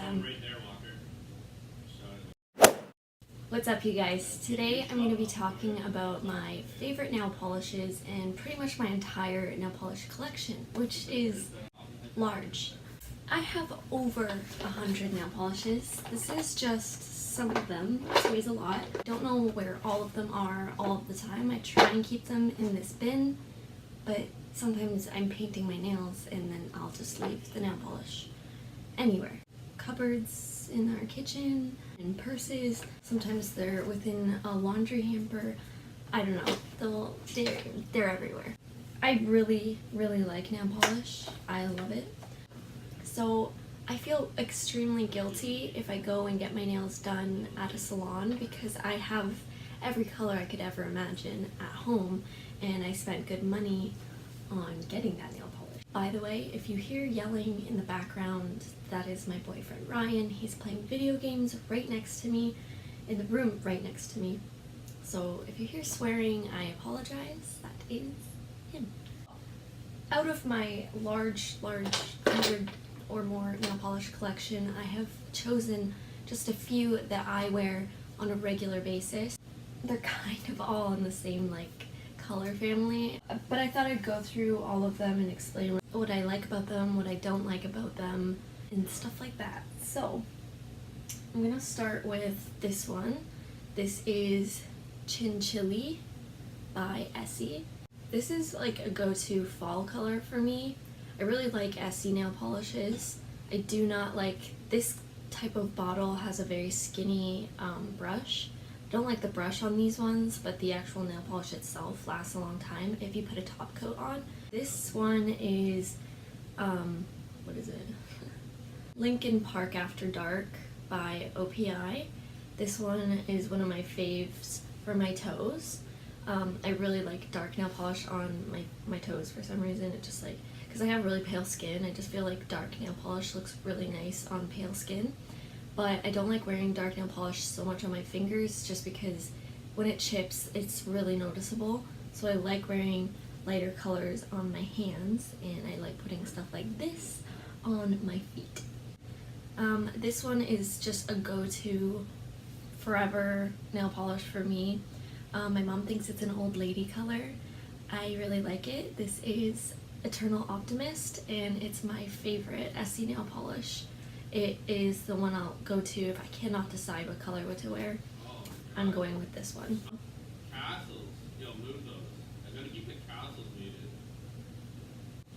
them. Right there, Walker. What's up, you guys? Today I'm going to be talking about my favorite nail polishes and pretty much my entire nail polish collection, which is large. I have over 100 nail polishes. This is just some of them. This weighs a lot. Don't know where all of them are all of the time. I try and keep them in this bin, but sometimes I'm painting my nails and then I'll just leave the nail polish anywhere. Cupboards in our kitchen, in purses, sometimes they're within a laundry hamper. I don't know, they're everywhere. I really like nail polish. I love it. So I feel extremely guilty if I go and get my nails done at a salon because I have every color I could ever imagine at home and I spent good money on getting that nail polish. By the way, if you hear yelling in the background, that is my boyfriend Ryan. He's playing video games right next to me, in the room right next to me. So if you hear swearing, I apologize. That is him. Out of my large 100 or more nail polish collection, I have chosen just a few that I wear on a regular basis. They're kind of all in the same color family, but I thought I'd go through all of them and explain what I like about them, what I don't like about them, and stuff like that. So I'm gonna start with this one. This is Chinchilli by Essie. This is like a go-to fall color for me. I really like Essie nail polishes. I do not like this type of bottle. Has a very skinny brush. Don't like the brush on these ones, but the actual nail polish itself lasts a long time if you put a top coat on. This one is, what is it? Lincoln Park After Dark by OPI. This one is one of my faves for my toes. I really like dark nail polish on my toes for some reason. It just because I have really pale skin, I just feel like dark nail polish looks really nice on pale skin. But I don't like wearing dark nail polish so much on my fingers just because when it chips, it's really noticeable. So I like wearing lighter colors on my hands, and I like putting stuff like this on my feet. This one is just a go-to forever nail polish for me. My mom thinks it's an old lady color. I really like it. This is Eternal Optimist, and it's my favorite Essie nail polish. It is the one I'll go to if I cannot decide what color to wear. I'm going with this one. Castles. Yo, move those. I'm gonna keep the castles muted.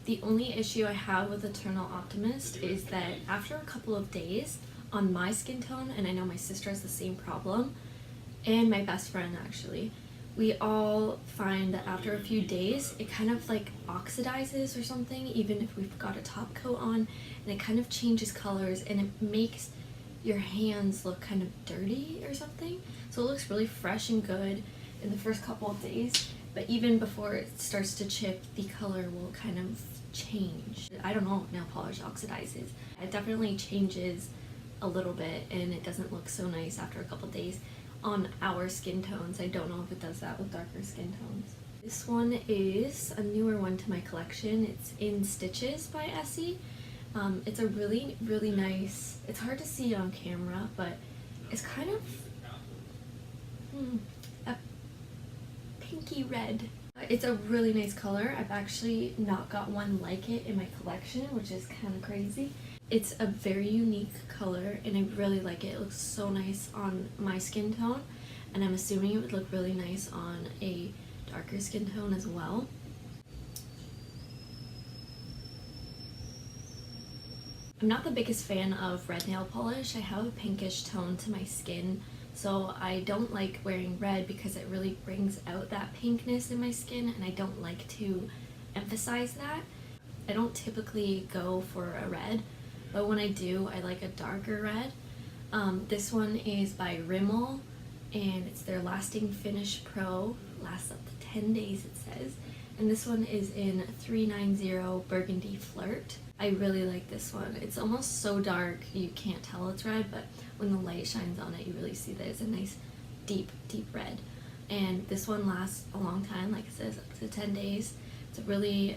The only issue I have with Eternal Optimist is that after a couple of days on my skin tone, and I know my sister has the same problem, and my best friend actually, we all find that after a few days it kind of oxidizes or something, even if we've got a top coat on, and it kind of changes colors and it makes your hands look kind of dirty or something. So it looks really fresh and good in the first couple of days, but even before it starts to chip, the color will kind of change. I don't know if nail polish oxidizes. It definitely changes a little bit and it doesn't look so nice after a couple of days on our skin tones. I don't know if it does that with darker skin tones. This one is a newer one to my collection. It's In Stitches by Essie. It's a really nice, it's hard to see on camera, but it's kind of a pinky red. It's a really nice color. I've actually not got one like it in my collection, which is kind of crazy. It's a very unique color and I really like it. It looks so nice on my skin tone, and I'm assuming it would look really nice on a darker skin tone as well. I'm not the biggest fan of red nail polish. I have a pinkish tone to my skin, so I don't like wearing red because it really brings out that pinkness in my skin, and I don't like to emphasize that. I don't typically go for a red, but when I do, I like a darker red. This one is by Rimmel, and it's their Lasting Finish Pro. Lasts up to 10 days, it says. And this one is in 390 Burgundy Flirt. I really like this one. It's almost so dark you can't tell it's red, but when the light shines on it, you really see that it's a nice deep red. And this one lasts a long time, like it says, up to 10 days. It's a really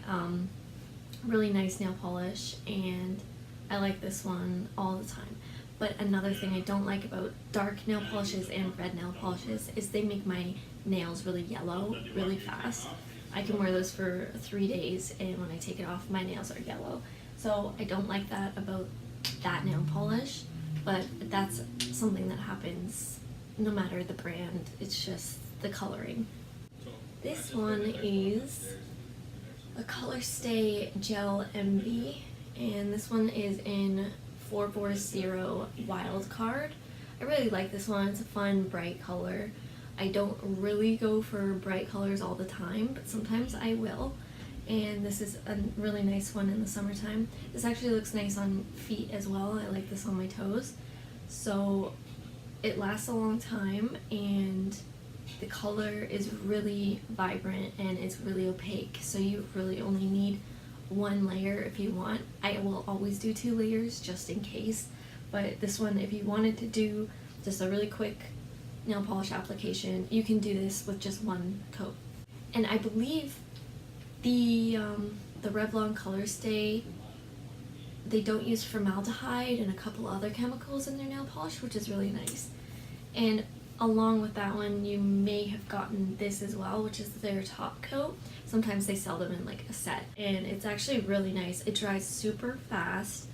nice nail polish, and I like this one all the time. But another thing I don't like about dark nail polishes and red nail polishes is they make my nails really yellow really fast. I can wear those for 3 days, and when I take it off, my nails are yellow. So I don't like that about that nail polish, but that's something that happens no matter the brand. It's just the coloring. This one is a Colorstay Gel MV, and this one is in 440 Wild Card. I really like this one. It's a fun, bright color. I don't really go for bright colors all the time, but sometimes I will. And this is a really nice one in the summertime. This actually looks nice on feet as well. I like this on my toes. So it lasts a long time, and the color is really vibrant and it's really opaque. So you really only need one layer if you want. I will always do 2 layers just in case. But this one, if you wanted to do just a really quick nail polish application, you can do this with just 1 coat. And I believe the Revlon Colorstay, they don't use formaldehyde and a couple other chemicals in their nail polish, which is really nice. And along with that one, you may have gotten this as well, which is their top coat. Sometimes they sell them in like a set, and it's actually really nice. It dries super fast,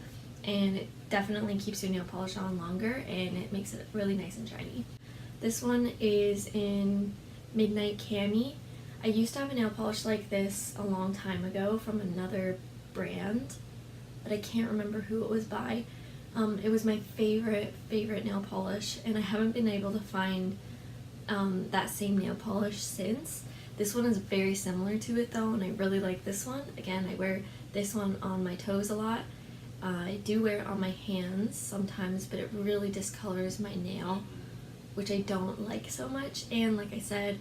and it definitely keeps your nail polish on longer, and it makes it really nice and shiny. This one is in Midnight Cami. I used to have a nail polish like this a long time ago from another brand, but I can't remember who it was by. It was my favorite nail polish, and I haven't been able to find that same nail polish since. This one is very similar to it though, and I really like this one. Again, I wear this one on my toes a lot. I do wear it on my hands sometimes, but it really discolors my nail, which I don't like so much. And like I said,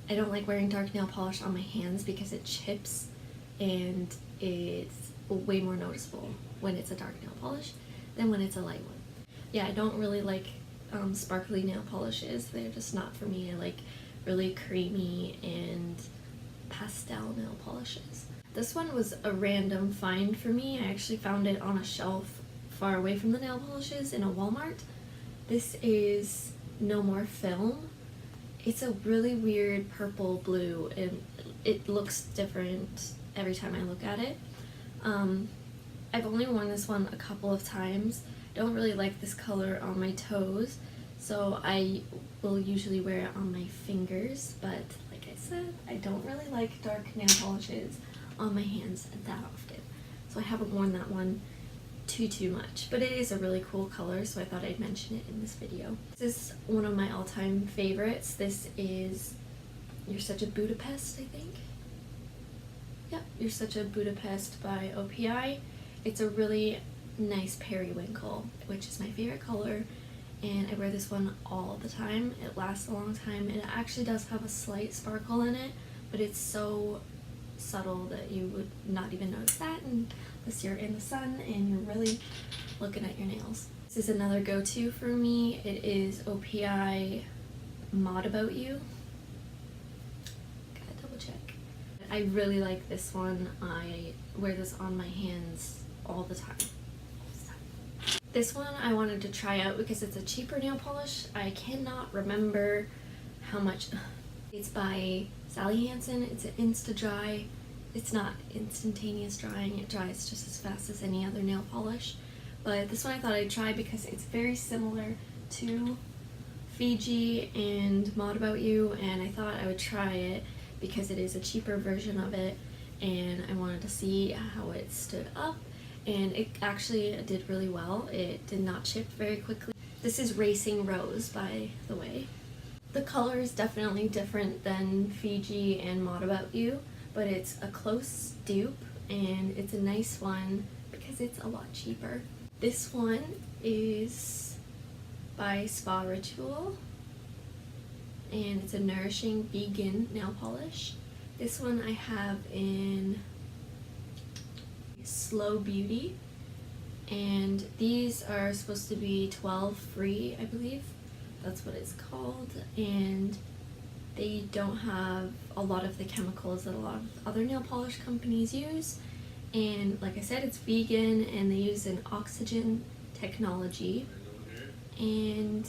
I don't like wearing dark nail polish on my hands because it chips, and it's way more noticeable when it's a dark nail polish than when it's a light one. Yeah, I don't really like sparkly nail polishes. They're just not for me. I like really creamy and pastel nail polishes. This one was a random find for me. I actually found it on a shelf far away from the nail polishes in a Walmart. This is No More Film. It's a really weird purple blue, and it looks different every time I look at it. I've only worn this one a couple of times. Don't really like this color on my toes, so I will usually wear it on my fingers, but like I said, I don't really like dark nail polishes on my hands that often, so I haven't worn that one too much. But it is a really cool color, so I thought I'd mention it in this video. This is one of my all-time favorites. This is You're Such a Budapest, I think. Yep, You're Such a Budapest by OPI. It's a really nice periwinkle, which is my favorite color, and I wear this one all the time. It lasts a long time, and it actually does have a slight sparkle in it, but it's so subtle that you would not even notice that unless you're in the sun and you're really looking at your nails. This is another go-to for me. It is OPI Mod About You. Gotta double check. I really like this one. I wear this on my hands all the time. This one I wanted to try out because it's a cheaper nail polish. I cannot remember how much. It's by Sally Hansen. It's an Insta-Dry. It's not instantaneous drying. It dries just as fast as any other nail polish. But this one I thought I'd try because it's very similar to Fiji and Mod About You, and I thought I would try it because it is a cheaper version of it, and I wanted to see how it stood up, and it actually did really well. It did not chip very quickly. This is Racing Rose, by the way. The color is definitely different than Fiji and Mod About You, but it's a close dupe, and it's a nice one because it's a lot cheaper. This one is by Spa Ritual, and it's a nourishing vegan nail polish. This one I have in Slow Beauty, and these are supposed to be 12 free, I believe. That's what it's called, and they don't have a lot of the chemicals that a lot of other nail polish companies use. And like I said, it's vegan, and they use an oxygen technology, And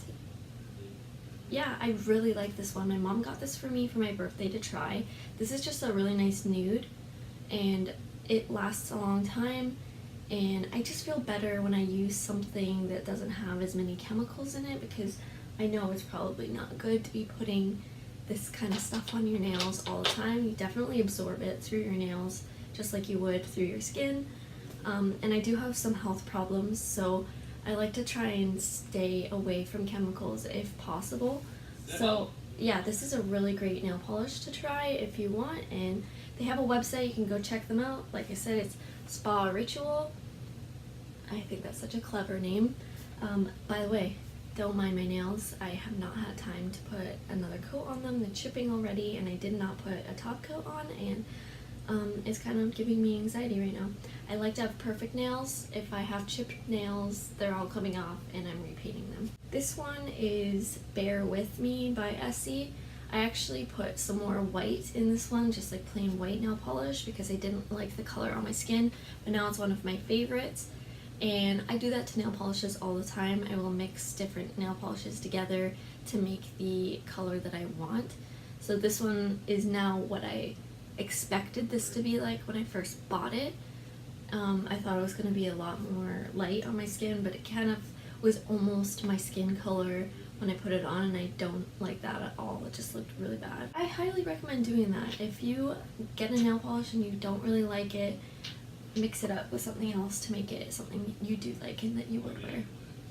yeah, I really like this one. My mom got this for me for my birthday to try. This is just a really nice nude, and it lasts a long time, and I just feel better when I use something that doesn't have as many chemicals in it, because I know it's probably not good to be putting this kind of stuff on your nails all the time. You definitely absorb it through your nails just like you would through your skin. And I do have some health problems, so I like to try and stay away from chemicals if possible. So yeah, this is a really great nail polish to try if you want, and they have a website, you can go check them out. Like I said, it's Spa Ritual. I think that's such a clever name. By the way, don't mind my nails. I have not had time to put another coat on them. They're chipping already, and I did not put a top coat on, and it's kind of giving me anxiety right now. I like to have perfect nails. If I have chipped nails, they're all coming off and I'm repainting them. This one is Bear With Me by Essie. I actually put some more white in this one, just like plain white nail polish, because I didn't like the color on my skin, but now it's one of my favorites. And I do that to nail polishes all the time. I will mix different nail polishes together to make the color that I want. So this one is now what I expected this to be like when I first bought it. I thought it was going to be a lot more light on my skin, but it kind of was almost my skin color when I put it on, and I don't like that at all. It just looked really bad. I highly recommend doing that. If you get a nail polish and you don't really like it, mix it up with something else to make it something you do like and that you would wear.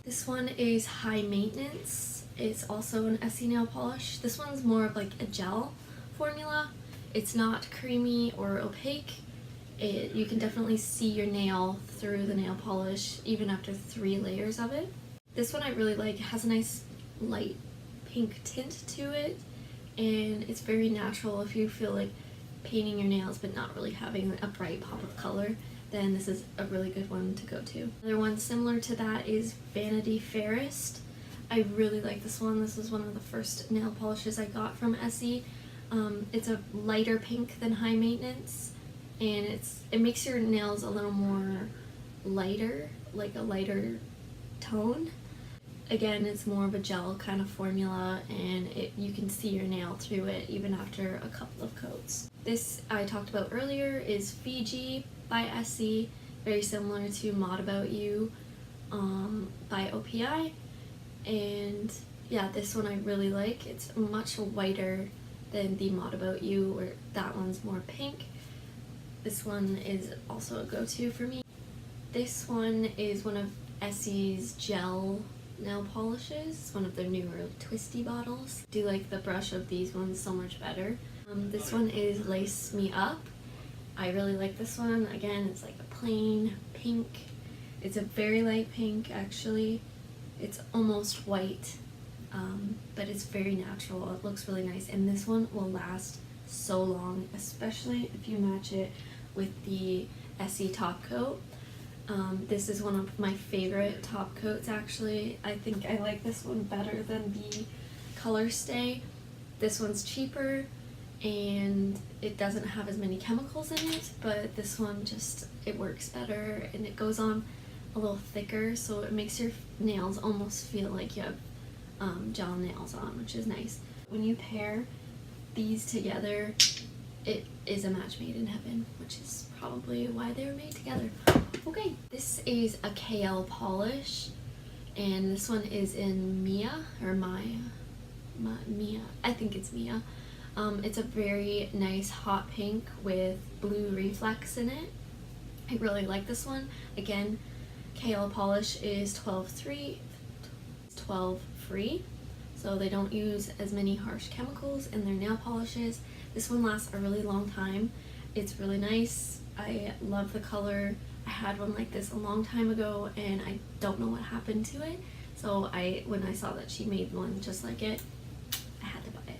This one is High Maintenance. It's also an Essie nail polish. This one's more of like a gel formula. It's not creamy or opaque. You can definitely see your nail through the nail polish even after 3 layers of it. This one I really like. It has a nice light pink tint to it, and it's very natural. If you feel like painting your nails but not really having a bright pop of color, then this is a really good one to go to. Another one similar to that is Vanity Fairest. I really like this one. This was one of the first nail polishes I got from Essie. It's a lighter pink than High Maintenance, and it makes your nails a little more lighter, like a lighter tone. Again, it's more of a gel kind of formula, and you can see your nail through it even after a couple of coats. This I talked about earlier is Fiji by Essie, very similar to Mod About You by OPI, and yeah, this one I really like. It's much whiter than the Mod About You, where that one's more pink. This one is also a go-to for me. This one is one of Essie's gel nail polishes. It's one of their newer twisty bottles. I do like the brush of these ones so much better. This one is Lace Me Up. I really like this one. Again, it's like a plain pink. It's a very light pink actually. It's almost white, but it's very natural. It looks really nice, and this one will last so long, especially if you match it with the Essie top coat. This is one of my favorite top coats actually. I think I like this one better than the Color Stay. This one's cheaper and it doesn't have as many chemicals in it, but this one it works better, and it goes on a little thicker, so it makes your nails almost feel like you have gel nails on, which is nice. When you pair these together, it is a match made in heaven, which is probably why they were made together. Okay, this is a KL polish, and this one is in Mia, or Maya, Mia, I think it's Mia. It's a very nice hot pink with blue reflex in it. I really like this one. Again, KL polish is 12 free, so they don't use as many harsh chemicals in their nail polishes. This one lasts a really long time. It's really nice. I love the color. I had one like this a long time ago, and I don't know what happened to it. So when I saw that she made one just like it, I had to buy it.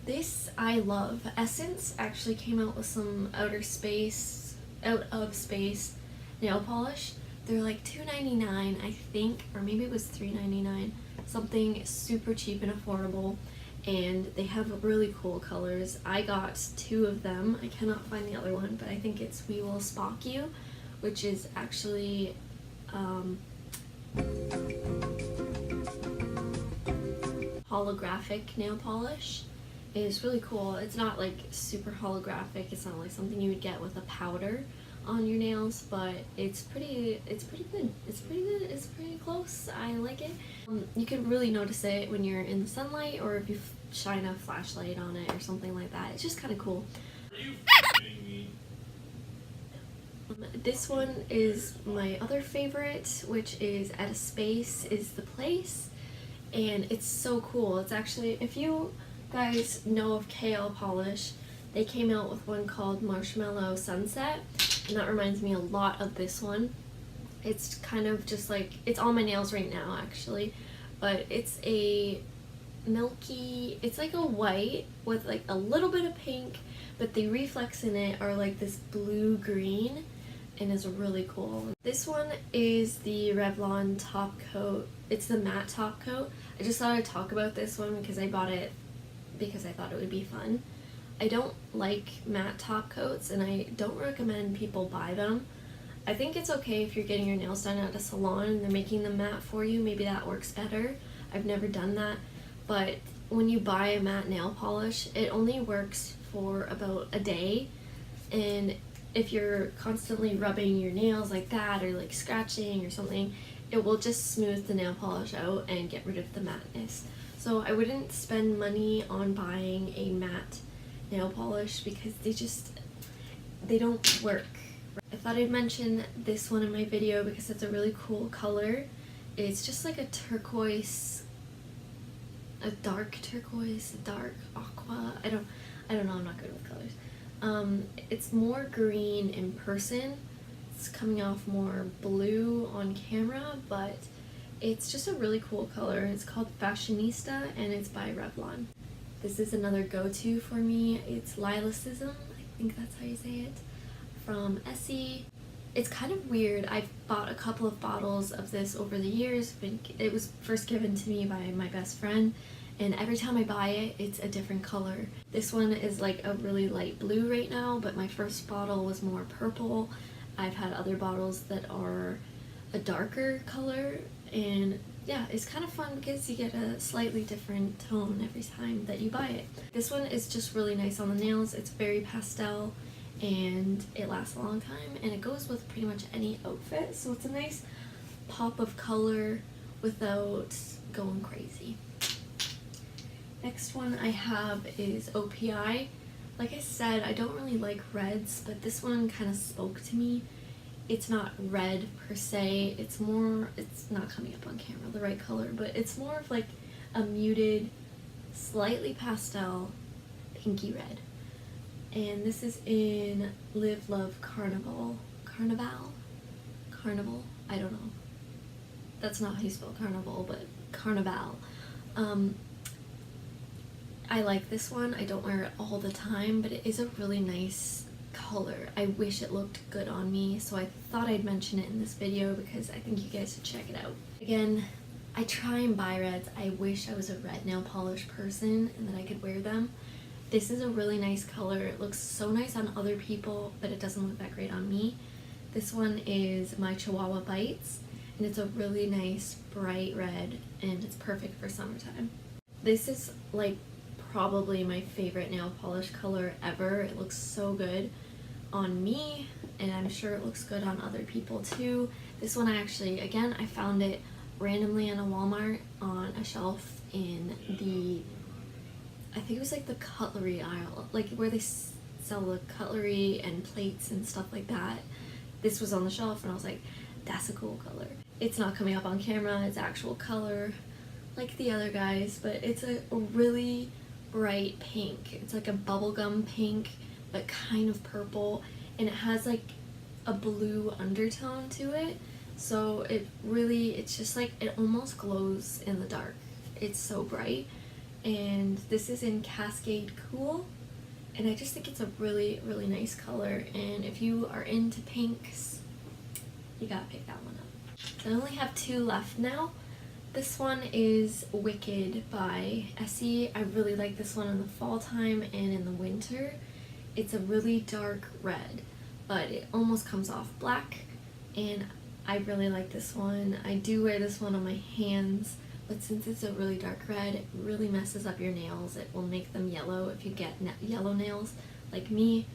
This I love. Essence actually came out with some out of space nail polish. They're like $2.99 I think, or maybe it was $3.99. Something super cheap and affordable, and they have really cool colors. I got 2 of them. I cannot find the other one, but I think it's We Will Spock You, which is actually Holographic nail polish is really cool. It's not like super holographic. It's not like something you would get with a powder on your nails, but it's pretty good. It's pretty good. It's pretty close. I like it. You can really notice it when you're in the sunlight or if you shine a flashlight on it or something like that. It's just kind of cool. Are you kidding me? This one is my other favorite, which is At a Space is the Place, and it's so cool. It's actually, if you guys know of KL Polish, they came out with one called Marshmallow Sunset, and that reminds me a lot of this one. It's kind of just like, it's on my nails right now actually, but it's a milky, it's like a white with like a little bit of pink, but the reflex in it are like this blue green, and is really cool. This one is the Revlon top coat. It's the matte top coat. I just thought I'd talk about this one because I bought it because I thought it would be fun. I don't like matte top coats and I don't recommend people buy them. I think it's okay if you're getting your nails done at a salon and they're making them matte for you. Maybe that works better. I've never done that. But when you buy a matte nail polish, it only works for about a day, and if you're constantly rubbing your nails like that or like scratching or something, it will just smooth the nail polish out and get rid of the matteness. So I wouldn't spend money on buying a matte nail polish because they don't work. I thought I'd mention this one in my video because it's a really cool color. It's just like a turquoise, a dark turquoise, a dark aqua. I don't know, I'm not good with colors. It's more green in person. It's coming off more blue on camera, but it's just a really cool color. It's called Fashionista and it's by Revlon. This is another go-to for me. It's Lilacism, I think that's how you say it, from Essie. It's kind of weird. I've bought a couple of bottles of this over the years. It was first given to me by my best friend, and every time I buy it, it's a different color. This one is like a really light blue right now, but my first bottle was more purple. I've had other bottles that are a darker color, and yeah, it's kind of fun because you get a slightly different tone every time that you buy it. This one is just really nice on the nails. It's very pastel and it lasts a long time, and it goes with pretty much any outfit, so it's a nice pop of color without going crazy. Next one I have is OPI. Like I said, I don't really like reds, but this one kind of spoke to me. It's not red per se, it's not coming up on camera, the right color, but it's more of like a muted, slightly pastel, pinky red. And this is in Live Love Carnival, I don't know. That's not how you spell carnival, but Carnival. I like this one. I don't wear it all the time, but it is a really nice color. I wish it looked good on me, so I thought I'd mention it in this video because I think you guys should check it out. Again, I try and buy reds. I wish I was a red nail polish person and that I could wear them. This is a really nice color. It looks so nice on other people, but it doesn't look that great on me. This one is my Chihuahua Bites, and it's a really nice bright red, and it's perfect for summertime. This is like probably my favorite nail polish color ever. It looks so good on me, and I'm sure it looks good on other people too. This one I found it randomly in a Walmart on a shelf in the, I think it was like the cutlery aisle, like where they sell the cutlery and plates and stuff like that. This was on the shelf and I was like, that's a cool color. It's not coming up on camera, it's actual color like the other guys, but it's a really bright pink. It's like a bubblegum pink, but kind of purple, and it has like a blue undertone to it, so it's just like, it almost glows in the dark. It's so bright, and this is in Cascade Cool, and I just think it's a really, really nice color, and if you are into pinks, you gotta pick that one up. So I only have two left now. This one is Wicked by Essie. I really like this one in the fall time and in the winter. It's a really dark red, but it almost comes off black, and I really like this one. I do wear this one on my hands, but since it's a really dark red, it really messes up your nails. It will make them yellow if you get yellow nails like me.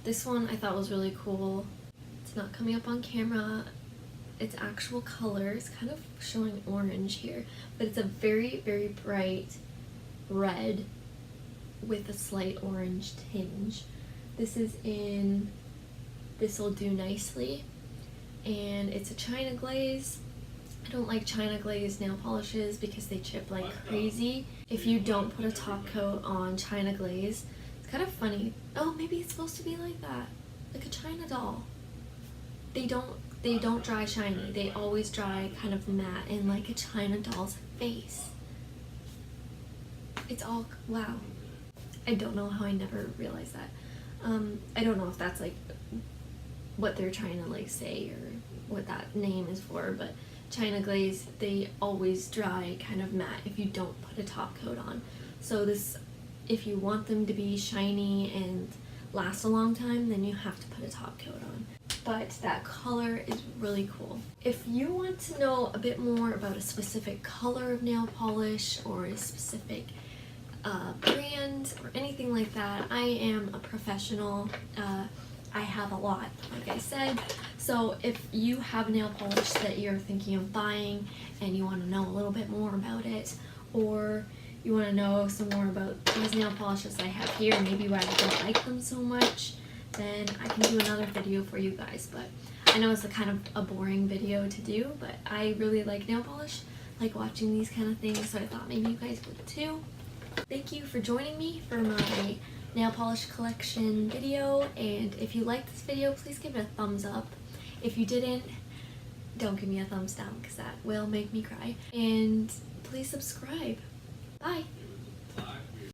This one I thought was really cool. It's not coming up on camera. It's actual colors, kind of showing orange here, but it's a very, very bright red with a slight orange tinge. This is in This'll Do Nicely, and it's a China glaze. I don't like China glaze nail polishes because they chip like crazy if you don't put a top coat on China glaze. It's kind of funny. Oh, maybe it's supposed to be like that, like a China doll. They don't dry shiny. They always dry kind of matte and like a China doll's face. It's all, wow. I don't know how I never realized that. I don't know if that's like what they're trying to like say or what that name is for, but China glaze, they always dry kind of matte if you don't put a top coat on. So this, if you want them to be shiny and last a long time, then you have to put a top coat on. But that color is really cool. If you want to know a bit more about a specific color of nail polish or a specific brand or anything like that, I am a professional. I have a lot, like I said. So if you have nail polish that you're thinking of buying and you want to know a little bit more about it, or you want to know some more about these nail polishes I have here, maybe why I don't like them so much, then I can do another video for you guys. But I know it's a kind of a boring video to do, but I really like nail polish, like watching these kind of things, so I thought maybe you guys would too. Thank you for joining me for my nail polish collection video, and if you liked this video, please give it a thumbs up. If you didn't, don't give me a thumbs down because that will make me cry. And please subscribe. Bye!